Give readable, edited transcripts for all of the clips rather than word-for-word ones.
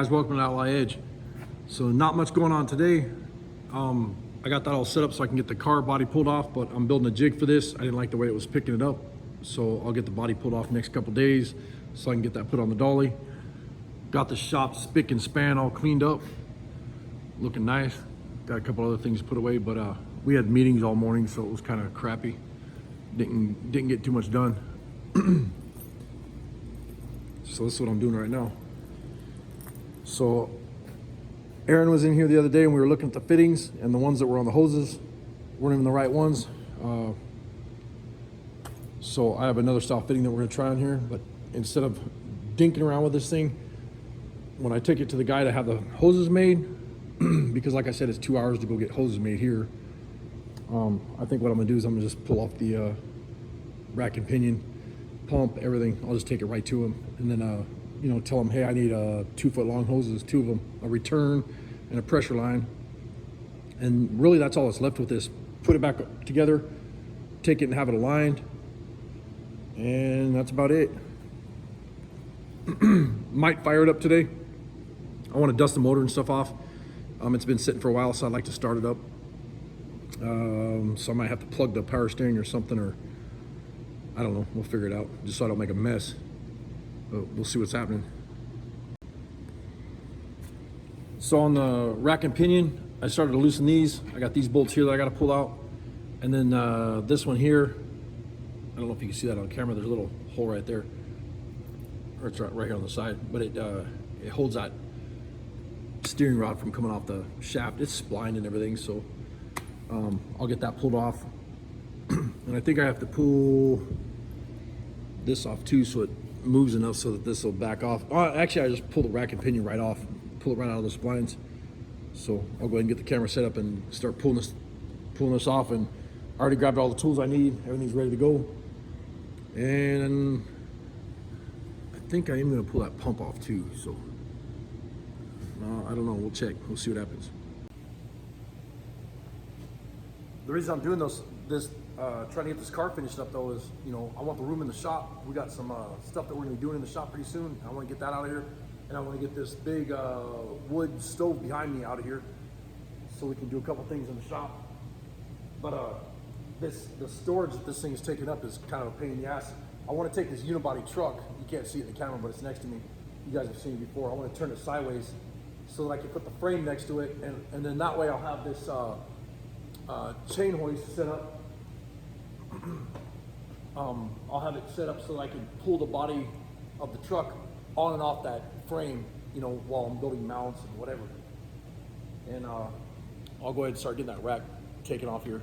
guys, welcome to Outlaw Edge. So not much going on today. I got that all set up so I can get the car body pulled off, but I'm building a jig for this. I didn't like the way it was picking it up, so I'll get the body pulled off next couple days so I can get that put on the dolly. Got the shop spick and span all cleaned up, looking nice. Got a couple other things put away, but we had meetings all morning, so it was kind of crappy. Didn't get too much done. So this is what I'm doing right now. So Aaron was in here the other day and we were looking at the fittings, and the ones that were on the hoses weren't even the right ones. So I have another style fitting that we're gonna try on here, but instead of dinking around with this thing, when I took it to the guy to have the hoses made, because like I said, it's 2 hours to go get hoses made here. I think what I'm gonna do is I'm gonna just pull off the rack and pinion, pump, everything. I'll just take it right to him, and then you know, tell him, hey, I need 2 foot long hoses, 2 of them, a return and a pressure line. And really that's all that's left with this. Put it back together, take it and have it aligned, and that's about it. Might fire it up today. I want to dust the motor and stuff off. It's been sitting for a while, so I'd like to start it up. So I might have to plug the power steering or something, or I don't know, we'll figure it out, just so I don't make a mess. But we'll see what's happening. So on the rack and pinion, I started to loosen these. I got these bolts here that I got to pull out, and then this one here, I don't know if you can see that on camera, there's a little hole right there, or it's right here on the side, but it holds that steering rod from coming off the shaft. It's splined and everything, so I'll get that pulled off. And I think I have to pull this off too, so it moves enough so that this will back off. Actually, I just pull the rack and pinion right off, pull it right out of the splines. So I'll go ahead and get the camera set up and start pulling this off. And I already grabbed all the tools I need. Everything's ready to go. And I think I am going to pull that pump off too. So I don't know. We'll check. We'll see what happens. The reason I'm doing this trying to get this car finished up though is, you know, I want the room in the shop. We got some stuff that we're gonna be doing in the shop pretty soon. I want to get that out of here, and I want to get this big wood stove behind me out of here so we can do a couple things in the shop. But the storage that this thing is taking up is kind of a pain in the ass. I want to take this unibody truck. You can't see it in the camera, but it's next to me. You guys have seen it before. I want to turn it sideways so that I can put the frame next to it, and then that way I'll have this chain hoist set up. I'll have it set up so that I can pull the body of the truck on and off that frame, you know, while I'm building mounts and whatever. And I'll go ahead and start getting that rack taken off here.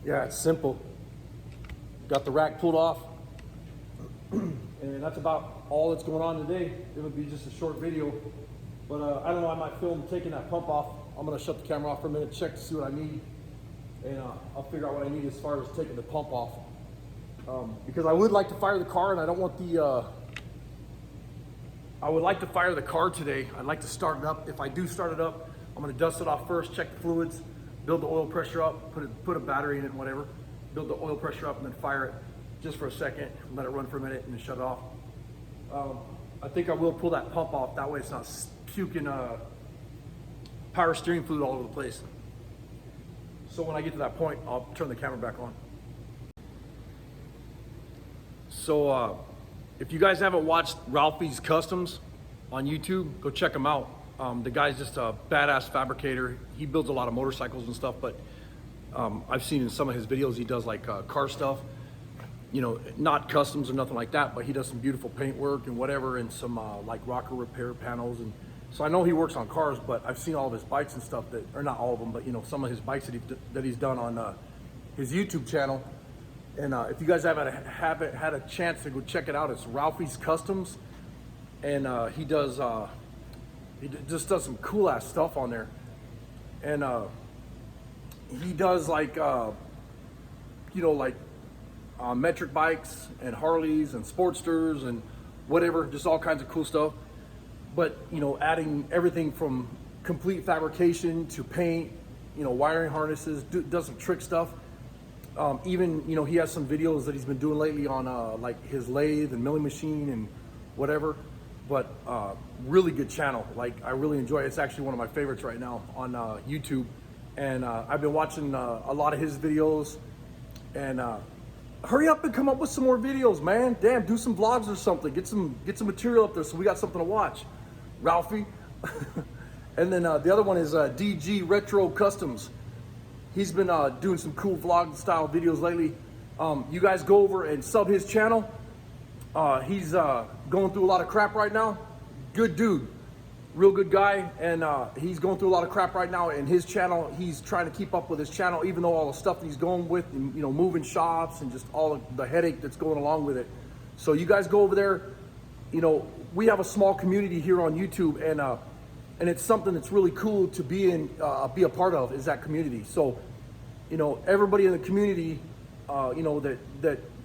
Yeah, it's simple. Got the rack pulled off, and that's about all that's going on today. It'll be just a short video, but I don't know, I might film taking that pump off. I'm gonna shut the camera off for a minute, check to see what I need, and I'll figure out what I need as far as taking the pump off. Because I would like to fire the car, and I don't want the, I would like to fire the car today. I'd like to start it up. If I do start it up, I'm gonna dust it off first, check the fluids, build the oil pressure up, put a battery in it and whatever, build the oil pressure up and then fire it just for a second, let it run for a minute and then shut it off. I think I will pull that pump off, that way it's not puking power steering fluid all over the place. So when I get to that point, I'll turn the camera back on. So if you guys haven't watched Ralphie's Customs on YouTube, go check him out. The guy's just a badass fabricator. He builds a lot of motorcycles and stuff, but I've seen in some of his videos he does like car stuff, you know, not customs or nothing like that, but he does some beautiful paint work and whatever, and some like rocker repair panels. And so I know he works on cars, but I've seen all of his bikes and stuff that, or not all of them, but you know, some of his bikes that he's done on his YouTube channel. And if you guys haven't had a chance to go check it out, it's Ralphie's Customs, and he just does some cool ass stuff on there. And he does like you know, like metric bikes and Harleys and Sportsters and whatever, just all kinds of cool stuff. But you know, adding everything from complete fabrication to paint, you know, wiring harnesses, does some trick stuff. Even, you know, he has some videos that he's been doing lately on like his lathe and milling machine and whatever. But really good channel. Like, I really enjoy it. It's actually one of my favorites right now on YouTube. And I've been watching a lot of his videos. And hurry up and come up with some more videos, man. Damn, do some vlogs or something. Get some material up there so we got something to watch, Ralphie. And then the other one is DG Retro Customs. He's been doing some cool vlog style videos lately. You guys go over and sub his channel. He's going through a lot of crap right now. Good dude, real good guy, and he's going through a lot of crap right now. And his channel, he's trying to keep up with his channel, even though all the stuff that he's going with, and, you know, moving shops and just all of the headache that's going along with it. So you guys go over there. You know, we have a small community here on YouTube, and it's something that's really cool to be a part of, is that community. So, you know, everybody in the community, you know, that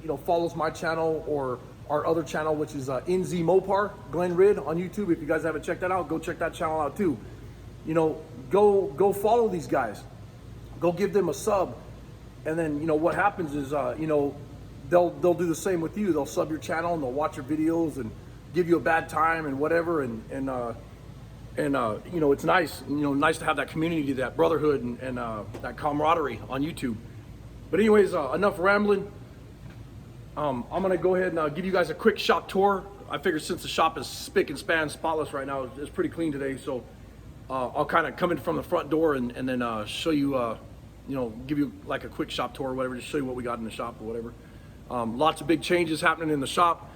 you know, follows my channel or our other channel, which is NZ Mopar, Glenn Rid on YouTube. If you guys haven't checked that out, go check that channel out too. You know, go follow these guys, go give them a sub, and then, you know, what happens is, you know, they'll do the same with you. They'll sub your channel and they'll watch your videos and give you a bad time and whatever, and you know, it's nice, you know, nice to have that community, that brotherhood, and that camaraderie on YouTube. But anyways, enough rambling. I'm gonna go ahead and give you guys a quick shop tour. I figured since the shop is spick and span, spotless right now, it's pretty clean today, so I'll kind of come in from the front door and then show you, you know, give you like a quick shop tour or whatever, just show you what we got in the shop or whatever. Lots of big changes happening in the shop,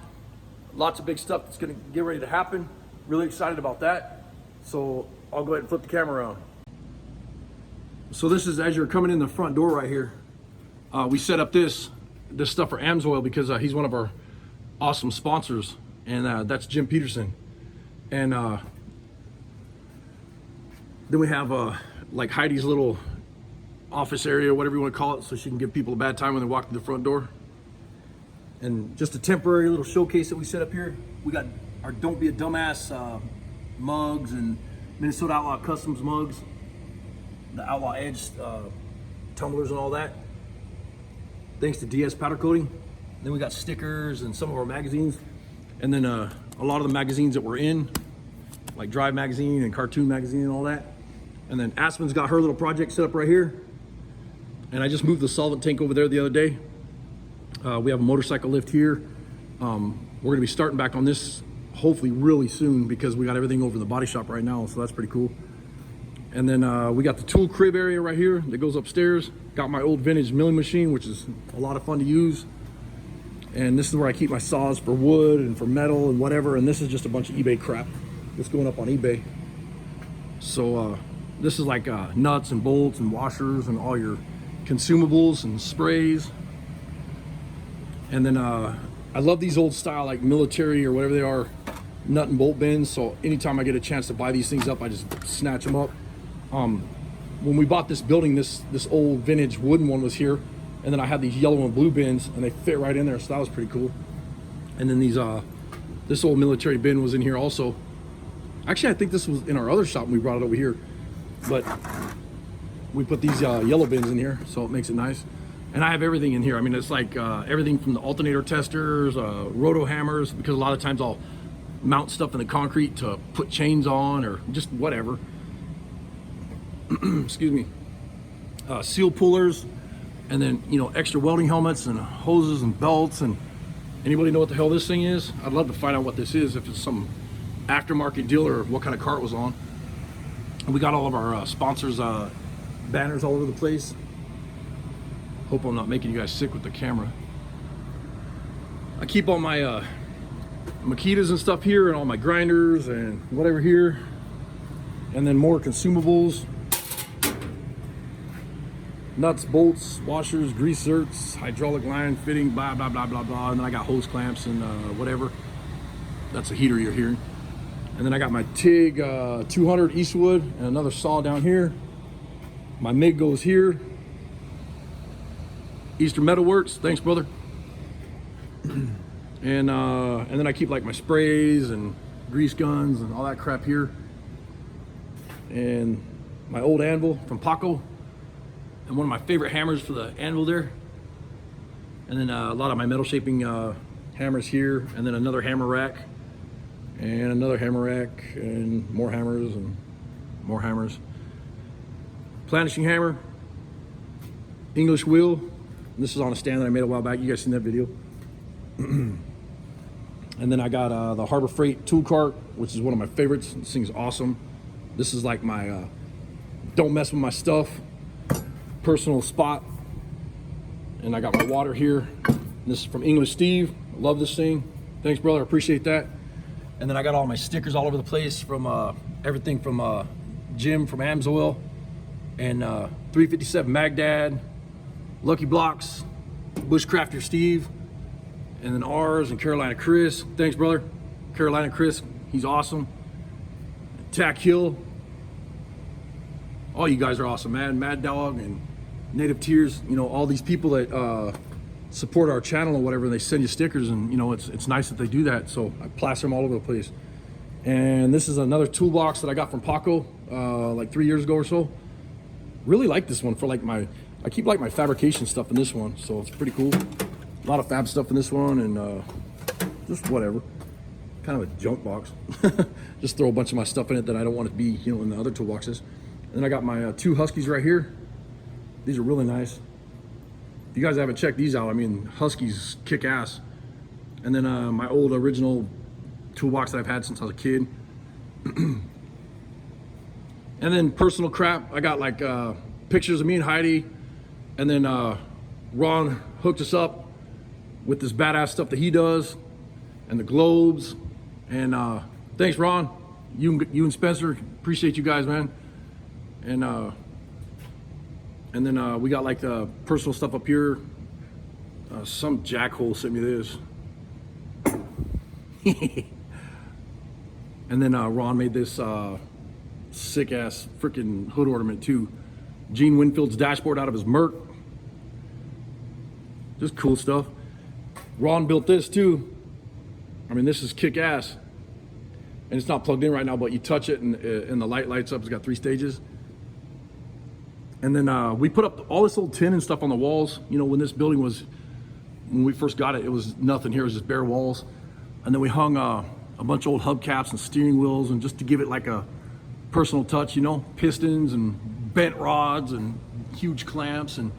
lots of big stuff that's gonna get ready to happen. Really excited about that. So I'll go ahead and flip the camera around. So this is as you're coming in the front door right here. We set up this stuff for Amsoil because he's one of our awesome sponsors, and that's Jim Peterson. And then we have like Heidi's little office area, whatever you want to call it, so she can give people a bad time when they walk through the front door. And just a temporary little showcase that we set up here. We got our Don't Be a Dumbass mugs and Minnesota Outlaw Customs mugs, the Outlaw Edge tumblers and all that, thanks to DS Powder Coating. Then we got stickers and some of our magazines, and then a lot of the magazines that we're in, like Drive Magazine and Cartoon Magazine and all that. And then Aspen's got her little project set up right here, and I just moved the solvent tank over there the other day. We have a motorcycle lift here. We're gonna be starting back on this hopefully really soon because we got everything over in the body shop right now, so that's pretty cool. And then we got the tool crib area right here that goes upstairs. Got my old vintage milling machine, which is a lot of fun to use. And this is where I keep my saws for wood and for metal and whatever. And this is just a bunch of eBay crap that's going up on eBay. So this is like nuts and bolts and washers and all your consumables and sprays. And then I love these old style, like military or whatever they are, nut and bolt bins. So anytime I get a chance to buy these things up, I just snatch them up. When we bought this building, this old vintage wooden one was here, and then I had these yellow and blue bins, and they fit right in there, so that was pretty cool. And then these this old military bin was in here also. Actually, I think this was in our other shop when we brought it over here. But we put these yellow bins in here, so it makes it nice. And I have everything in here. I mean, it's like everything from the alternator testers, roto hammers, because a lot of times I'll mount stuff in the concrete to put chains on or just whatever. Excuse me. Seal pullers, and then, you know, extra welding helmets and hoses and belts. And anybody know what the hell this thing is? I'd love to find out what this is, if it's some aftermarket deal or what kind of car it was on. And we got all of our sponsors banners all over the place. Hope I'm not making you guys sick with the camera. I keep all my Makitas and stuff here, and all my grinders and whatever here, and then more consumables, nuts, bolts, washers, grease zerks, hydraulic line fitting, blah blah blah blah blah. And then I got hose clamps and whatever. That's a heater you're hearing. And then I got my TIG 200 Eastwood and another saw down here. My MIG goes here. Eastern Metal Works, thanks brother. And then I keep like my sprays and grease guns and all that crap here. And my old anvil from Paco, and one of my favorite hammers for the anvil there. And then a lot of my metal shaping hammers here, and then another hammer rack, and another hammer rack, and more hammers and more hammers. Planishing hammer, English wheel. This is on a stand that I made a while back. You guys seen that video? And then I got the Harbor Freight tool cart, which is one of my favorites. This thing's awesome. This is like my don't mess with my stuff personal spot. And I got my water here. This is from English Steve. I love this thing. Thanks brother, I appreciate that. And then I got all my stickers all over the place from everything from Jim from Amsoil, and 357 Magdad, Lucky Blocks, Bushcrafter Steve, and then ours and Carolina Chris. Thanks brother, Carolina Chris, he's awesome. Tack Hill, all you guys are awesome, man. Mad Dog and Native Tears, you know, all these people that support our channel or whatever, they send you stickers, and you know, it's nice that they do that. So I plaster them all over the place. And this is another toolbox that I got from Paco like 3 years ago or so. Really like this one for like I keep like my fabrication stuff in this one, so it's pretty cool. A lot of fab stuff in this one, and just whatever. Kind of a junk box. Just throw a bunch of my stuff in it that I don't want to be, you know, in the other toolboxes. And then I got my two Huskies right here. These are really nice. If you guys haven't checked these out, I mean, Huskies kick ass. And then my old original toolbox that I've had since I was a kid. And then personal crap. I got like pictures of me and Heidi. And then Ron hooked us up with this badass stuff that he does, and the globes. And thanks Ron, you and Spencer, appreciate you guys, man. And then we got like the personal stuff up here. Some jackhole sent me this. And then Ron made this sick ass freaking hood ornament too. Gene Winfield's dashboard out of his Merc. Just cool stuff. Ron built this too. I mean, this is kick ass. And it's not plugged in right now, but you touch it and the light lights up. It's got 3 stages. And then we put up all this old tin and stuff on the walls. You know, when this building was, when we first got it, it was nothing here. It was just bare walls. And then we hung a bunch of old hubcaps and steering wheels, and just to give it like a personal touch, you know, pistons and bent rods and huge clamps and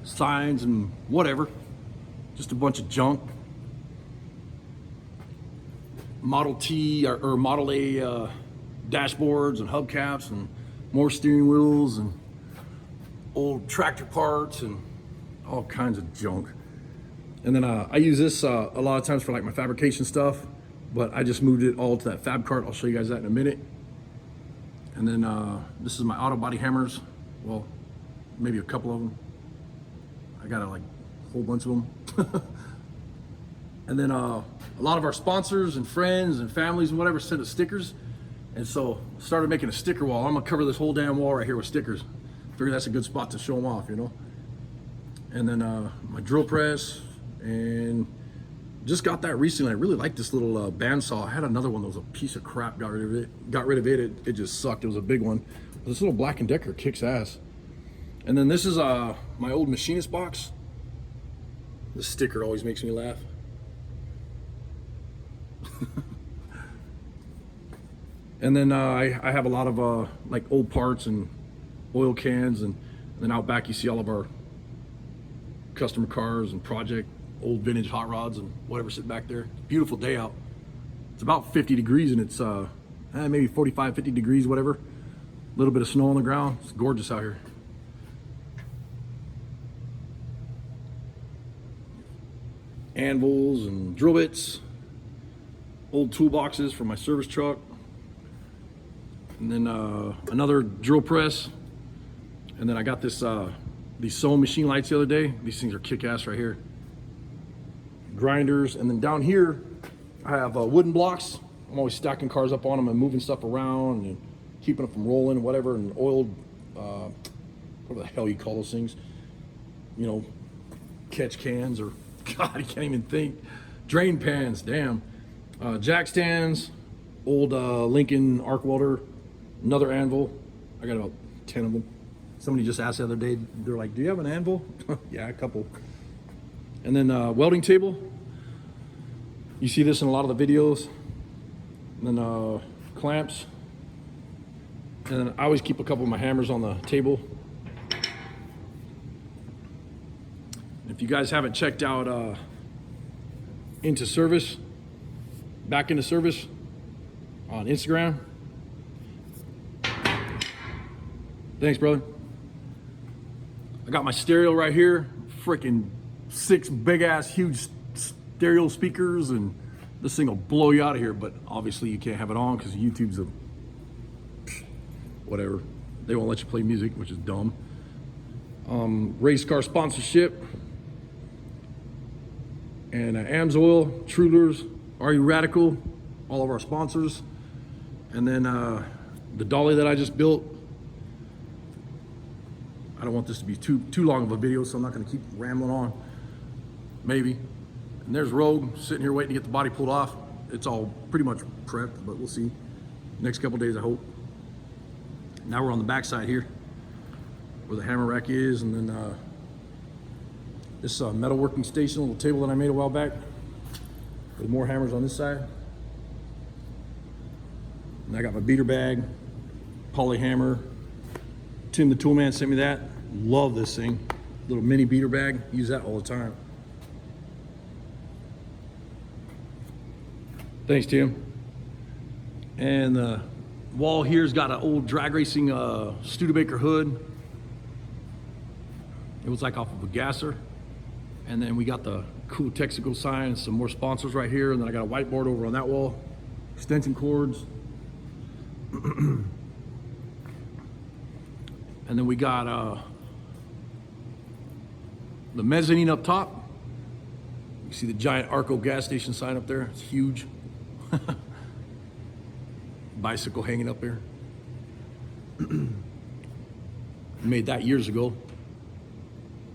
signs and whatever. Just a bunch of junk. Model T or Model A dashboards and hubcaps and more steering wheels and old tractor parts and all kinds of junk. And then I use this a lot of times for like my fabrication stuff, but I just moved it all to that fab cart. I'll show you guys that in a minute. And then this is my auto body hammers. Well, maybe a couple of them. I got like a whole bunch of them. And then a lot of our sponsors and friends and families and whatever sent us stickers. And so started making a sticker wall. I'm gonna cover this whole damn wall right here with stickers. Figure that's a good spot to show them off, you know. And then my drill press, and just got that recently. I really like this little bandsaw. I had another one that was a piece of crap. Got rid of it. It just sucked. It was a big one. This little Black & Decker kicks ass. And then this is my old machinist box. The sticker always makes me laugh. And then I have a lot of like old parts and oil cans, and then out back you see all of our customer cars and project old vintage hot rods and whatever sitting back there. Beautiful day out. It's about 50 degrees and it's maybe 45, 50 degrees, whatever. A little bit of snow on the ground. It's gorgeous out here. Anvils and drill bits, old toolboxes for my service truck, and then another drill press. And then I got this these sewing machine lights the other day. These things are kick-ass right here. Grinders, and then down here I have wooden blocks. I'm always stacking cars up on them and moving stuff around and keeping them from rolling and whatever, and oiled whatever the hell you call those things, you know, catch cans, or God, I can't even think. Drain pans, damn. Jack stands, old Lincoln arc welder, another anvil. I got about 10 of them. Somebody just asked the other day, they're like, do you have an anvil? Yeah, a couple. And then welding table. You see this in a lot of the videos. And then clamps. And then I always keep a couple of my hammers on the table. If you guys haven't checked out Into Service, Back Into Service on Instagram. Thanks, brother. I got my stereo right here, freaking 6 big ass huge stereo speakers, and this thing will blow you out of here, but obviously you can't have it on because YouTube's a whatever. They won't let you play music, which is dumb. Race car sponsorship. And AMSOIL, Trulers, Are You Radical, all of our sponsors. And then the dolly that I just built. I don't want this to be too long of a video, so I'm not gonna keep rambling on. Maybe. And there's Rogue sitting here waiting to get the body pulled off. It's all pretty much prepped, but we'll see. Next couple days, I hope. Now we're on the back side here, where the hammer rack is, and then this metalworking station, little table that I made a while back, with more hammers on this side. And I got my beater bag, poly hammer. Tim the Toolman sent me that. Love this thing. Little mini beater bag. Use that all the time. Thanks, Tim. And the wall here's got an old drag racing Studebaker hood. It was like off of a gasser. And then we got the cool Texaco sign and some more sponsors right here. And then I got a whiteboard over on that wall. Extension cords. And then we got the mezzanine up top. You see the giant Arco gas station sign up there. It's huge. Bicycle hanging up there. Made that years ago.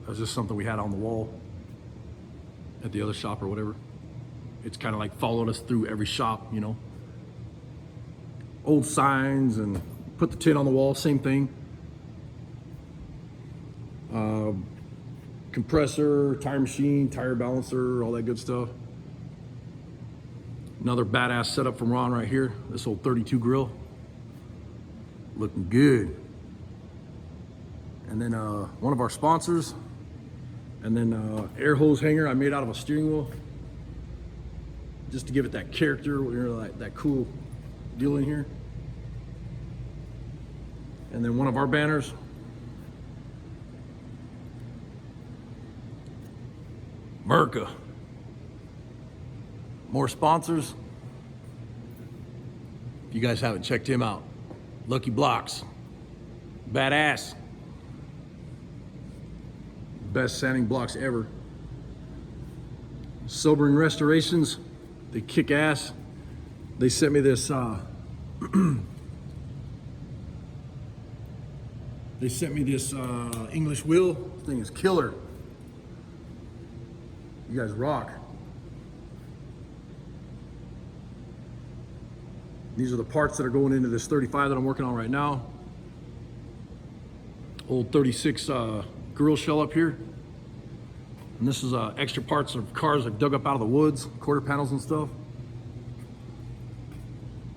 That was just something we had on the wall at the other shop or whatever. It's kind of like followed us through every shop, you know. Old signs, and put the tin on the wall, same thing. Compressor, tire machine, tire balancer, all that good stuff. Another badass setup from Ron right here. This old 32 grill. Looking good. And then one of our sponsors. And then air hose hanger I made out of a steering wheel. Just to give it that character, you know, that cool deal in here. And then one of our banners. Merca. More sponsors. If you guys haven't checked him out, Lucky Blocks. Badass. Best sanding blocks ever. Sobering Restorations. They kick ass. They sent me this they sent me this English wheel. This thing is killer. You guys rock. These are the parts that are going into this 35 that I'm working on right now. Old 36 grill shell up here. And this is extra parts of cars I've dug up out of the woods, quarter panels and stuff.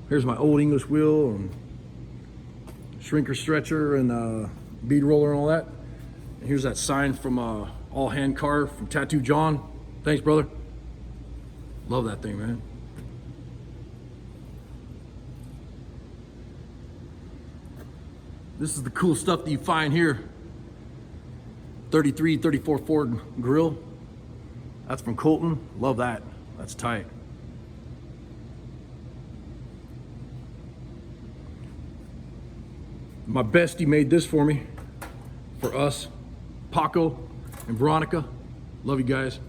Here's my old English wheel and shrinker stretcher and bead roller and all that. And here's that sign from All Hand Car from Tattoo John. Thanks, brother. Love that thing, man. This is the cool stuff that you find here. 33, 34 Ford grill. That's from Colton. Love that. That's tight. My bestie made this for me, for us, Paco and Veronica. Love you guys.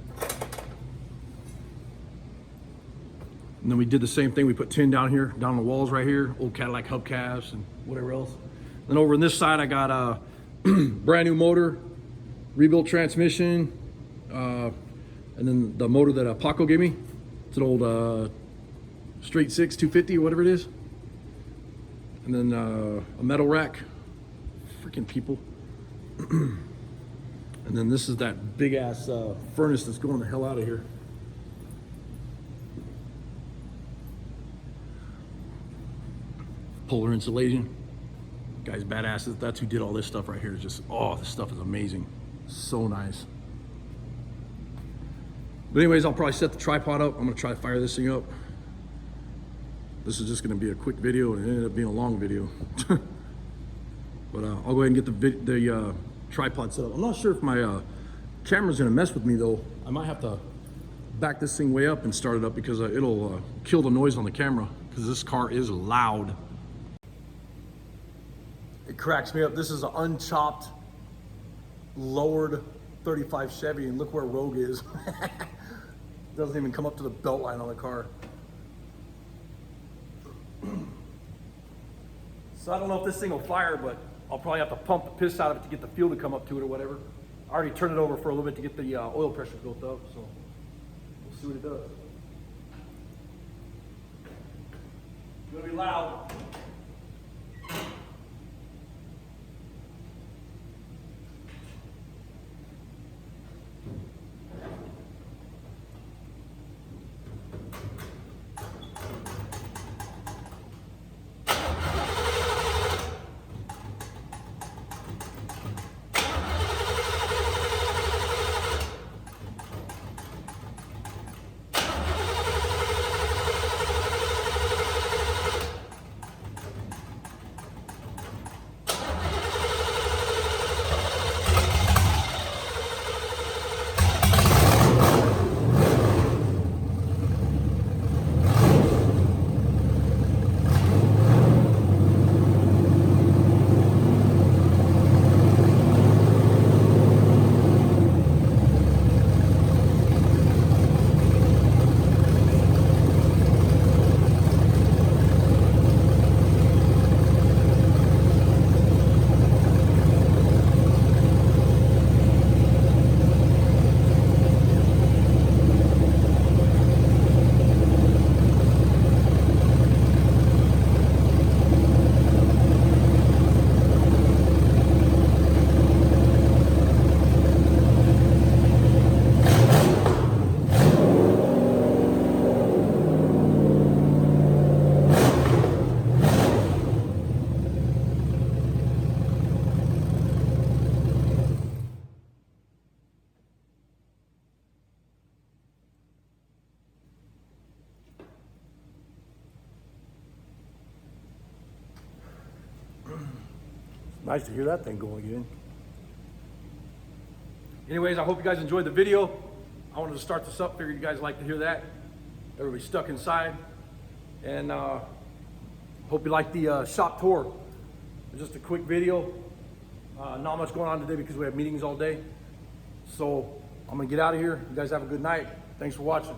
And then we did the same thing. We put tin down here, down the walls right here, old Cadillac hubcaps and whatever else. Then over on this side, I got a brand new motor, rebuilt transmission, and then the motor that Paco gave me. It's an old straight six 250 or whatever it is. And then a metal rack. Freaking people. And then this is that big ass furnace that's going the hell out of here. Polar insulation. Guy's badasses. That's who did all this stuff right here. It's just, oh, this stuff is amazing. So nice. But anyways, I'll probably set the tripod up. I'm gonna try to fire this thing up. This is just gonna be a quick video, and it ended up being a long video. But I'll go ahead and get the tripod set up. I'm not sure if my camera's gonna mess with me though. I might have to back this thing way up and start it up because it'll kill the noise on the camera because this car is loud. It cracks me up. This is an unchopped, lowered 35 Chevy, and look where Rogue is. Doesn't even come up to the belt line on the car. So I don't know if this thing will fire, but I'll probably have to pump the piss out of it to get the fuel to come up to it or whatever. I already turned it over for a little bit to get the oil pressure built up, so we'll see what it does. It's gonna be loud. Nice to hear that thing going again. Anyways, I hope you guys enjoyed the video. I wanted to start this up, figured you guys like to hear that. Everybody's stuck inside. And hope you like the shop tour. Just a quick video. Not much going on today because we have meetings all day. So I'm gonna get out of here. You guys have a good night. Thanks for watching.